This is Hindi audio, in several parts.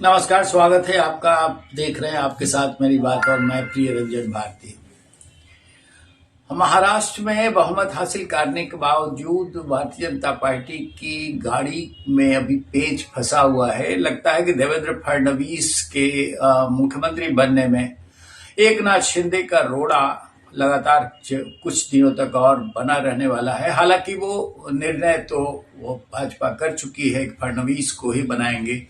नमस्कार, स्वागत है आपका। आप देख रहे हैं आपके साथ मेरी बात और मैं प्रिय रंजन भारती। महाराष्ट्र में बहुमत हासिल करने के बावजूद भारतीय जनता पार्टी की गाड़ी में अभी पेच फंसा हुआ है। लगता है कि देवेंद्र फडणवीस के मुख्यमंत्री बनने में एकनाथ शिंदे का रोड़ा लगातार कुछ दिनों तक और बना रहने वाला है। हालांकि वो निर्णय तो वो भाजपा कर चुकी है कि फडणवीस को ही बनाएंगे,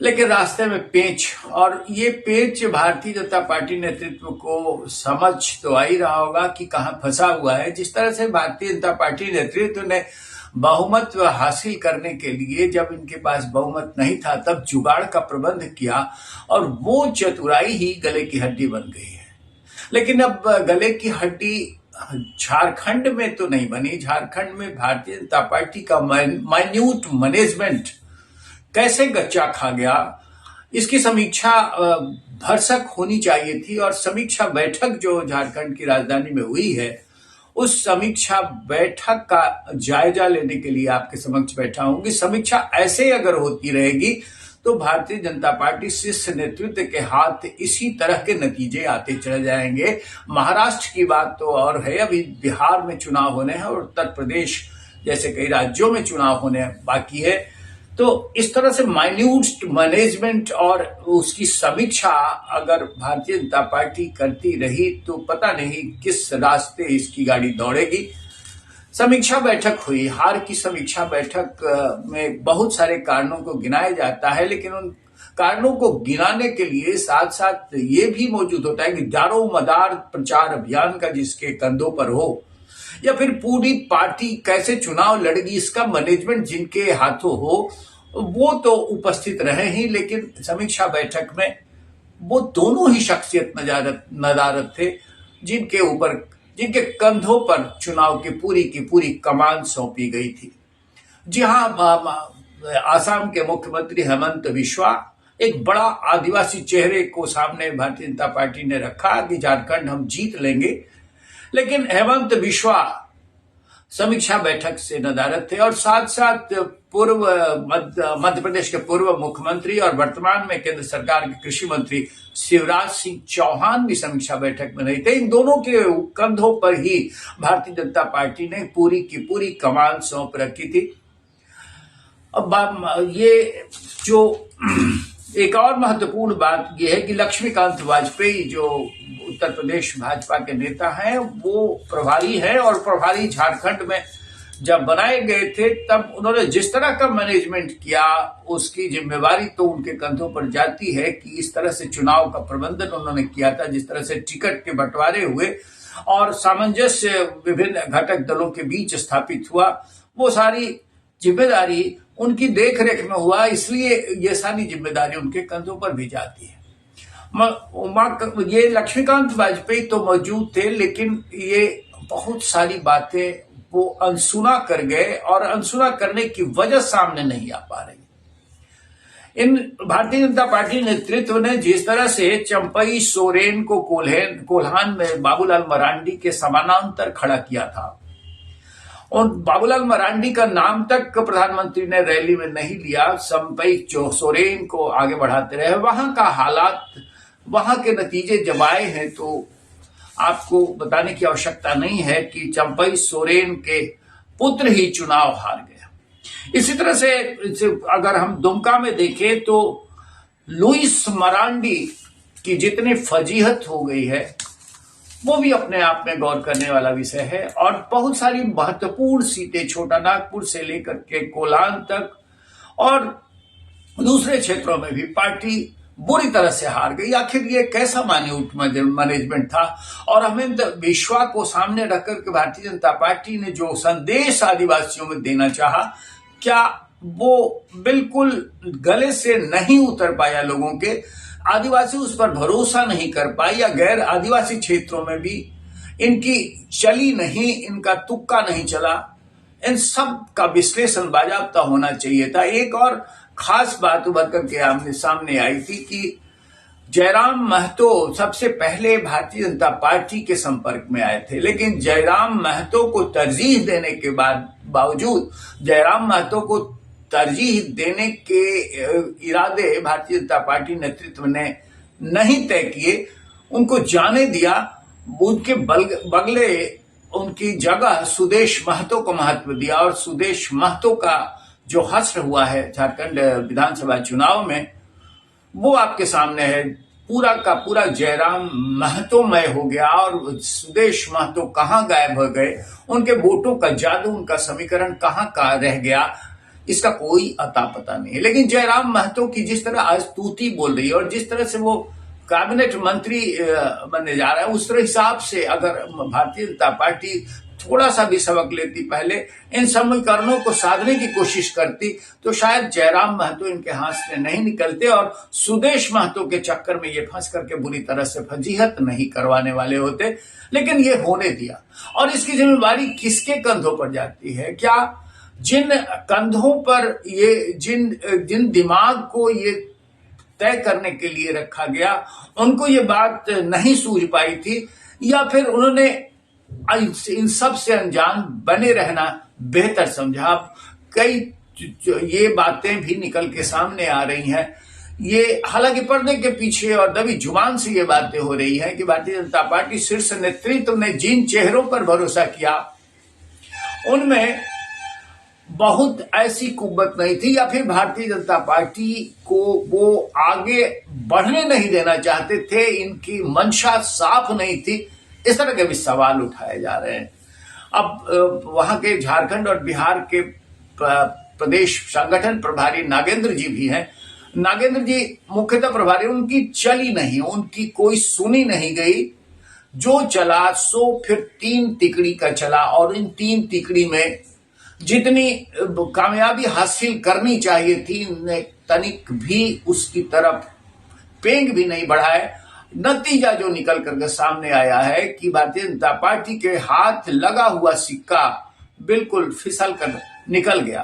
लेकिन रास्ते में पेच, और ये पेच भारतीय जनता पार्टी नेतृत्व को समझ तो आ ही रहा होगा कि कहां फंसा हुआ है। जिस तरह से भारतीय जनता पार्टी नेतृत्व ने बहुमत हासिल करने के लिए, जब इनके पास बहुमत नहीं था, तब जुगाड़ का प्रबंध किया और वो चतुराई ही गले की हड्डी बन गई है। लेकिन अब गले की हड्डी झारखंड में तो नहीं बनी। झारखंड में भारतीय जनता पार्टी का माइन्यूट मैनेजमेंट कैसे गच्चा खा गया, इसकी समीक्षा भरसक होनी चाहिए थी। और समीक्षा बैठक जो झारखंड की राजधानी में हुई है, उस समीक्षा बैठक का जायजा लेने के लिए आपके समक्ष बैठा हूं कि समीक्षा ऐसे अगर होती रहेगी तो भारतीय जनता पार्टी शीर्ष नेतृत्व के हाथ इसी तरह के नतीजे आते चले जाएंगे। महाराष्ट्र की बात तो और है, अभी बिहार में चुनाव होने हैं और उत्तर प्रदेश जैसे कई राज्यों में चुनाव होने बाकी है। तो इस तरह से माइन्यूट मैनेजमेंट और उसकी समीक्षा अगर भारतीय जनता पार्टी करती रही तो पता नहीं किस रास्ते इसकी गाड़ी दौड़ेगी। समीक्षा बैठक हुई। हार की समीक्षा बैठक में बहुत सारे कारणों को गिनाया जाता है, लेकिन उन कारणों को गिनाने के लिए साथ साथ ये भी मौजूद होता है कि दारो मदार प्रचार अभियान का जिसके कंधों पर हो, या फिर पूरी पार्टी कैसे चुनाव लड़ेगी इसका मैनेजमेंट जिनके हाथों हो, वो तो उपस्थित रहे ही। लेकिन समीक्षा बैठक में वो दोनों ही शख्सियत नदारत थे जिनके कंधों पर चुनाव की पूरी कमान सौंपी गई थी। जी हां, आसाम के मुख्यमंत्री हेमंत बिस्वा एक बड़ा आदिवासी चेहरे को सामने भारतीय जनता पार्टी ने रखा कि झारखंड हम जीत लेंगे, लेकिन हेमंत बिस्वा समीक्षा बैठक से नदारत थे। और साथ साथ पूर्व मध्य प्रदेश के पूर्व मुख्यमंत्री और वर्तमान में केंद्र सरकार के कृषि मंत्री शिवराज सिंह चौहान भी समीक्षा बैठक में नहीं थे। इन दोनों के कंधों पर ही भारतीय जनता पार्टी ने पूरी की पूरी कमान सौंप रखी थी। अब ये जो एक और महत्वपूर्ण बात यह है कि लक्ष्मीकांत वाजपेयी जो उत्तर प्रदेश भाजपा के नेता हैं, वो प्रभारी हैं, और प्रभारी झारखंड में जब बनाए गए थे तब उन्होंने जिस तरह का मैनेजमेंट किया उसकी जिम्मेवारी तो उनके कंधों पर जाती है कि इस तरह से चुनाव का प्रबंधन उन्होंने किया था, जिस तरह से टिकट के बंटवारे हुए और सामंजस्य विभिन्न घटक दलों के बीच स्थापित हुआ, वो सारी जिम्मेदारी उनकी देखरेख में हुआ। इसलिए ये सारी जिम्मेदारी उनके कंधों पर भी जाती है। ये लक्ष्मीकांत वाजपेयी तो मौजूद थे, लेकिन ये बहुत सारी बातें वो अनसुना कर गए और अनसुना करने की वजह सामने नहीं आ पा रही। इन भारतीय जनता पार्टी नेतृत्व ने जिस तरह से चंपई सोरेन को कोल्हान में बाबूलाल मरांडी के समानांतर खड़ा किया था, और बाबूलाल मरांडी का नाम तक प्रधानमंत्री ने रैली में नहीं लिया, चंपई सोरेन को आगे बढ़ाते रहे। वहां का हालात, वहां के नतीजे जब आए हैं तो आपको बताने की आवश्यकता नहीं है कि चंपई सोरेन के पुत्र ही चुनाव हार गया। इसी तरह से अगर हम दुमका में देखें तो लुइस मरांडी की जितनी फजीहत हो गई है वो भी अपने आप में गौर करने वाला विषय है। और बहुत सारी महत्वपूर्ण सीटें छोटा नागपुर से लेकर के कोलान तक और दूसरे क्षेत्रों में भी पार्टी बुरी तरह से हार गई। आखिर ये कैसा माइन्यूट मैनेजमेंट था? और हेमंत बिस्वा को सामने रखकर के भारतीय जनता पार्टी ने जो संदेश आदिवासियों में देना चाहा, क्या वो बिल्कुल गले से नहीं उतर पाया लोगों के? आदिवासी उस पर भरोसा नहीं कर पाए, या गैर आदिवासी क्षेत्रों में भी इनकी चली नहीं, इनका तुक्का नहीं चला। इन सब का विश्लेषण बाजाबता होना चाहिए था। एक और खास बात उभर करके सामने आई थी कि जयराम महतो सबसे पहले भारतीय जनता पार्टी के संपर्क में आए थे, लेकिन जयराम महतो को तरजीह देने के बावजूद जयराम महतो को तरजीह देने के इरादे भारतीय जनता पार्टी नेतृत्व ने नहीं तय किए, उनको जाने दिया। उनके बगले उनकी जगह सुदेश महतो को महत्व दिया और सुदेश महतो का जो हश्र हुआ है झारखंड विधानसभा चुनाव में, वो आपके सामने है। पूरा का पूरा जयराम महतोमय हो गया और सुदेश महतो कहाँ गायब हो गए, उनके वोटों का जादू, उनका समीकरण कहाँ का रह गया, इसका कोई अता पता नहीं है। लेकिन जयराम महतो की जिस तरह आज स्तुति बोल रही है और जिस तरह से वो कैबिनेट मंत्री बनने जा रहा है, उस तरह हिसाब से अगर भारतीय जनता पार्टी थोड़ा सा भी सबक लेती, पहले इन समीकरणों को साधने की कोशिश करती, तो शायद जयराम महतो इनके हाथ से नहीं निकलते और सुदेश महतो के चक्कर में ये फंस करके बुरी तरह से फजीहत नहीं करवाने वाले होते। लेकिन ये होने दिया। और इसकी जिम्मेवारी किसके कंधों पर जाती है? क्या जिन कंधों पर ये जिन दिमाग को ये तय करने के लिए रखा गया, उनको ये बात नहीं सूझ पाई थी, या फिर उन्होंने इन सब से अनजान बने रहना बेहतर समझा? अब कई ये बातें भी निकल के सामने आ रही हैं। ये हालांकि पर्दे के पीछे और दबी जुबान से ये बातें हो रही हैं कि भारतीय जनता पार्टी शीर्ष नेतृत्व ने जिन चेहरों पर भरोसा किया, उनमें बहुत ऐसी कुव्वत नहीं थी, या फिर भारतीय जनता पार्टी को वो आगे बढ़ने नहीं देना चाहते थे, इनकी मंशा साफ नहीं थी। इस तरह के भी सवाल उठाए जा रहे हैं। अब वहां के झारखंड और बिहार के प्रदेश संगठन प्रभारी नागेंद्र जी भी हैं। नागेंद्र जी मुख्यतः प्रभारी, उनकी चली नहीं, उनकी कोई सुनी नहीं गई। जो चला सो फिर 3 तिकड़ी का चला, और इन 3 तिकड़ी में जितनी कामयाबी हासिल करनी चाहिए थी, तनिक भी उसकी तरफ पेंग भी नहीं बढ़ाए। नतीजा जो निकल करके सामने आया है कि भारतीय जनता पार्टी के हाथ लगा हुआ सिक्का बिल्कुल फिसल कर निकल गया।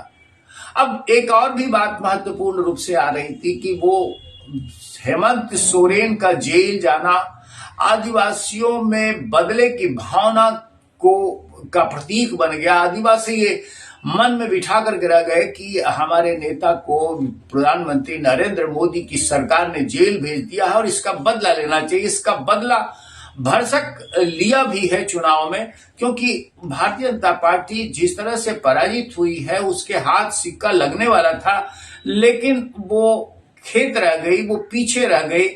अब एक और भी बात महत्वपूर्ण रूप से आ रही थी कि वो हेमंत सोरेन का जेल जाना आदिवासियों में बदले की भावना का प्रतीक बन गया। आदिवासी ये मन में बिठा कर गिरा गए कि हमारे नेता को प्रधानमंत्री नरेंद्र मोदी की सरकार ने जेल भेज दिया है और इसका बदला लेना चाहिए। इसका बदला भरसक लिया भी है चुनाव में, क्योंकि भारतीय जनता पार्टी जिस तरह से पराजित हुई है, उसके हाथ सिक्का लगने वाला था, लेकिन वो खेत रह गई, वो पीछे रह गई।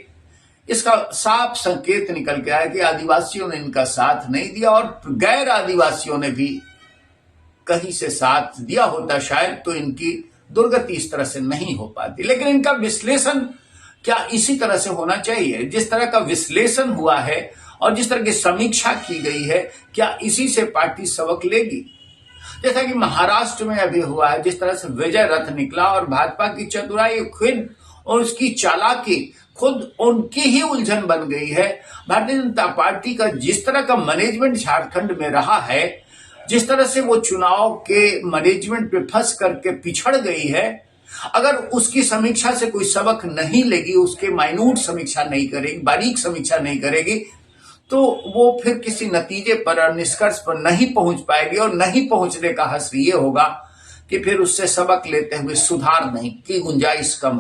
इसका साफ संकेत निकल के आया कि आदिवासियों ने इनका साथ नहीं दिया, और गैर आदिवासियों ने भी कहीं से साथ दिया होता शायद, तो इनकी दुर्गति इस तरह से नहीं हो पाती। लेकिन इनका विश्लेषण क्या इसी तरह से होना चाहिए? जिस तरह का विश्लेषण हुआ है और जिस तरह की समीक्षा की गई है, क्या इसी से पार्टी सबक लेगी? जैसा कि महाराष्ट्र में अभी हुआ है, जिस तरह से विजय रथ निकला और भाजपा की चतुराई खुद और उसकी चालाकी खुद उनकी ही उलझन बन गई है। भारतीय जनता पार्टी का जिस तरह का मैनेजमेंट झारखंड में रहा है, जिस तरह से वो चुनाव के मैनेजमेंट पे फंस करके पिछड़ गई है, अगर उसकी समीक्षा से कोई सबक नहीं लेगी, उसके माइन्यूट समीक्षा नहीं करेगी, बारीक समीक्षा नहीं करेगी, तो वो फिर किसी नतीजे पर और निष्कर्ष पर नहीं पहुंच पाएगी। और नहीं पहुंचने का हश्र ये होगा कि फिर उससे सबक लेते हुए सुधार नहीं की गुंजाइश कम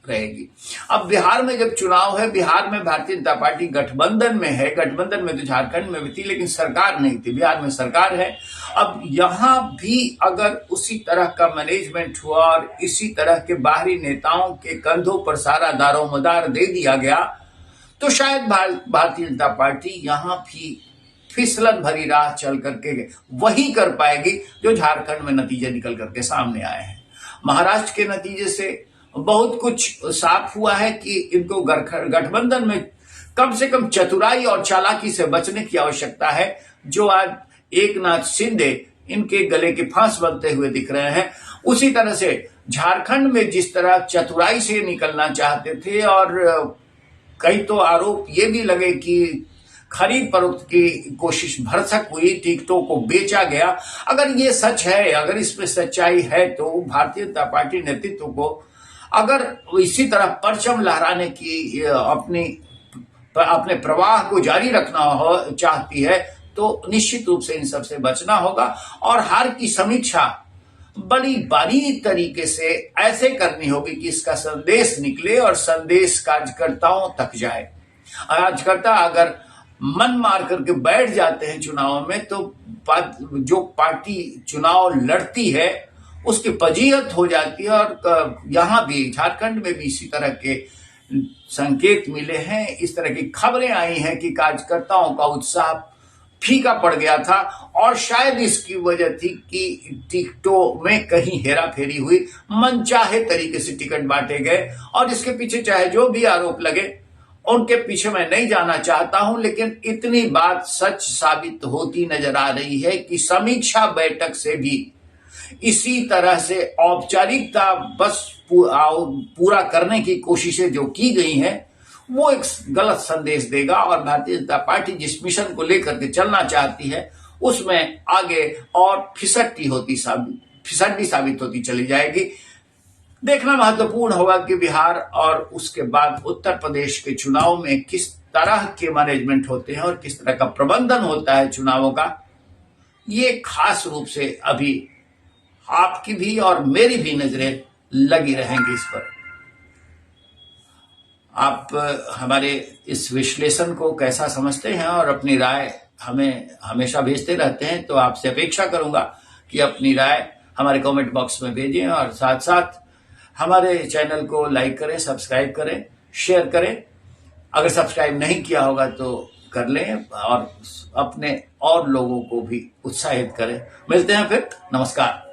रहेगी। अब बिहार में जब चुनाव है, बिहार में भारतीय जनता पार्टी गठबंधन में है। गठबंधन में तो झारखंड में भी थी, लेकिन सरकार नहीं थी। बिहार में सरकार है। अब यहां भी अगर उसी तरह का मैनेजमेंट हुआ और इसी तरह के बाहरी नेताओं के कंधों पर सारा दारोमदार दे दिया गया, तो शायद भारतीय जनता पार्टी यहां भी फिसलन भरी राह चल करके वही कर पाएगी जो झारखंड में नतीजे निकल करके सामने आए हैं। महाराष्ट्र के नतीजे से बहुत कुछ साफ हुआ है कि इनको गठबंधन में कम से कम चतुराई और चालाकी से बचने की आवश्यकता है, जो आज एकनाथ शिंदे इनके गले के फांस बनते हुए दिख रहे हैं। उसी तरह से झारखंड में जिस तरह चतुराई से निकलना चाहते थे, और कई तो आरोप ये भी लगे कि खरीद फरोख्त की कोशिश भरसक हुई, टिकटों को बेचा गया। अगर ये सच है, अगर इसमें सच्चाई है, तो भारतीय जनता पार्टी नेतृत्व को अगर इसी तरह परचम लहराने की अपने प्रवाह को जारी रखना चाहती है, तो निश्चित रूप से इन सबसे बचना होगा। और हार की समीक्षा बड़ी बारीक तरीके से ऐसे करनी होगी कि इसका संदेश निकले और संदेश कार्यकर्ताओं तक जाए। कार्यकर्ता अगर मन मार करके बैठ जाते हैं चुनाव में तो जो पार्टी चुनाव लड़ती है उसकी फजीहत हो जाती है। और यहां भी झारखंड में भी इसी तरह के संकेत मिले हैं, इस तरह की खबरें आई हैं कि कार्यकर्ताओं का उत्साह फीका पड़ गया था और शायद इसकी वजह थी कि टिकटों में कहीं हेराफेरी हुई, मनचाहे तरीके से टिकट बांटे गए। और इसके पीछे चाहे जो भी आरोप लगे, उनके पीछे मैं नहीं जाना चाहता हूं, लेकिन इतनी बात सच साबित होती नजर आ रही है कि समीक्षा बैठक से भी इसी तरह से औपचारिकता बस पूरा करने की कोशिशें जो की गई हैं वो एक गलत संदेश देगा और भारतीय जनता पार्टी जिस मिशन को लेकर के चलना चाहती है उसमें आगे और फिसड्डी साबित होती चली जाएगी। देखना महत्वपूर्ण होगा कि बिहार और उसके बाद उत्तर प्रदेश के चुनाव में किस तरह के मैनेजमेंट होते हैं और किस तरह का प्रबंधन होता है चुनावों का। ये खास रूप से अभी आपकी भी और मेरी भी नजरें लगी रहेंगी इस पर। आप हमारे इस विश्लेषण को कैसा समझते हैं और अपनी राय हमें हमेशा भेजते रहते हैं, तो आपसे अपेक्षा करूंगा कि अपनी राय हमारे कमेंट बॉक्स में भेजें और साथ साथ हमारे चैनल को लाइक करें, सब्सक्राइब करें, शेयर करें। अगर सब्सक्राइब नहीं किया होगा तो कर लें और अपने और लोगों को भी उत्साहित करें। मिलते हैं फिर, नमस्कार।